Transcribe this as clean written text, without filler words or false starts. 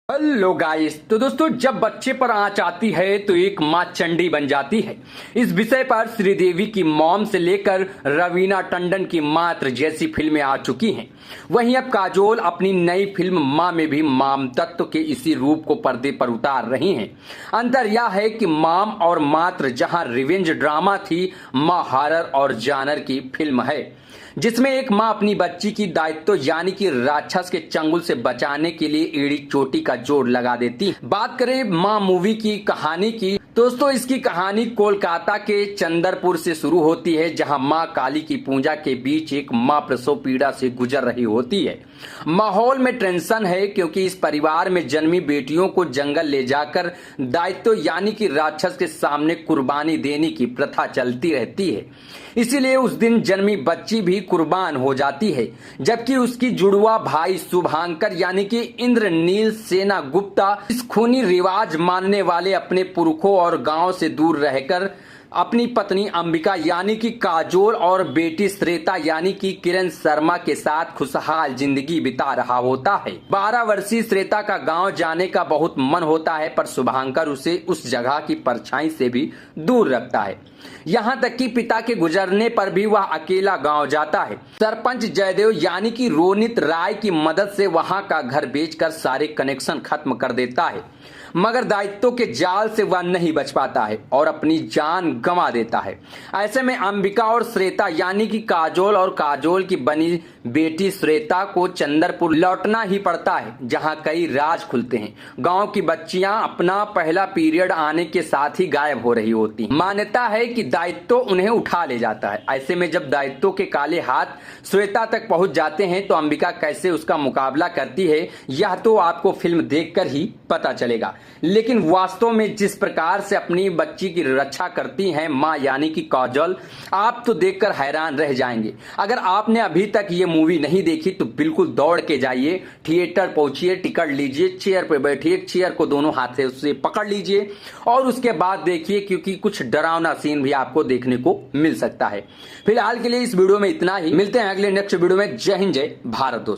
Hello guys. तो दोस्तों, जब बच्चे पर आंच आती है तो एक माँ चंडी बन जाती है। इस विषय पर श्रीदेवी की मॉम से लेकर रवीना टंडन की मात्र जैसी फिल्में आ चुकी हैं। वहीं अब काजोल अपनी नई फिल्म माँ में भी माम तत्व के इसी रूप को पर्दे पर उतार रही हैं। अंतर यह है कि माम और मात्र जहां रिवेंज ड्रामा थी, माँ हॉरर और जानर की फिल्म है, जिसमें एक माँ अपनी बच्ची की दायित्व यानी कि राक्षस के चंगुल से बचाने के लिए एड़ी चोटी का जोड़ लगा देती। बात करें माँ मूवी की कहानी की, दोस्तों इसकी कहानी कोलकाता के चंदरपुर से शुरू होती है, जहां माँ काली की पूजा के बीच एक माँ प्रसव पीड़ा से गुजर रही होती है। माहौल में टेंशन है क्योंकि इस परिवार में जन्मी बेटियों को जंगल ले जाकर दायित्व यानी कि राक्षस के सामने कुर्बानी देने की प्रथा चलती रहती है। इसीलिए उस दिन जन्मी बच्ची भी कुर्बान हो जाती है, जबकि उसकी जुड़वा भाई शुभांकर यानी कि इंद्रनील सेना गुप्ता इस खूनी रिवाज मानने वाले अपने पुरखों और गांव से दूर रहकर अपनी पत्नी अंबिका यानी कि काजोल और बेटी श्वेता यानी कि किरण शर्मा के साथ खुशहाल जिंदगी बिता रहा होता है। 12 वर्षीय श्वेता का गांव जाने का बहुत मन होता है, पर शुभांकर उसे उस जगह की परछाई से भी दूर रखता है। यहाँ तक कि पिता के गुजरने पर भी वह अकेला गांव जाता है। सरपंच जयदेव यानी कि रोनित राय की मदद से वहां का घर बेचकर सारे कनेक्शन खत्म कर देता है, मगर दायित्व के जाल से वह नहीं बच पाता है और अपनी जान गंवा देता है। ऐसे में अंबिका और श्वेता यानी कि काजोल और काजोल की बनी बेटी श्वेता को चंदरपुर लौटना ही पड़ता है, जहां कई राज खुलते हैं। गांव की बच्चियां अपना पहला पीरियड आने के साथ ही गायब हो रही होती। मान्यता है कि दायित्व उन्हें उठा ले जाता है। ऐसे में जब दायित्व के काले हाथ श्वेता तक पहुंच जाते हैं तो अंबिका कैसे उसका मुकाबला करती है, यह तो आपको फिल्म देखकर ही पता चलेगा। लेकिन वास्तव में जिस प्रकार से अपनी बच्ची की रक्षा करती हैं माँ यानी कि काजोल, आप तो देखकर हैरान रह जाएंगे। अगर आपने अभी तक ये मूवी नहीं देखी तो बिल्कुल दौड़ के जाइए, थिएटर पहुंचिए, टिकट लीजिए, चेयर पर बैठिए, चेयर को दोनों हाथ से पकड़ लीजिए और उसके बाद देखिए, क्योंकि कुछ डरावना सीन भी आपको देखने को मिल सकता है। फिलहाल के लिए इस वीडियो में इतना ही। मिलते हैं अगले नेक्स्ट वीडियो में। जय हिंद, जय भारत दोस्तों।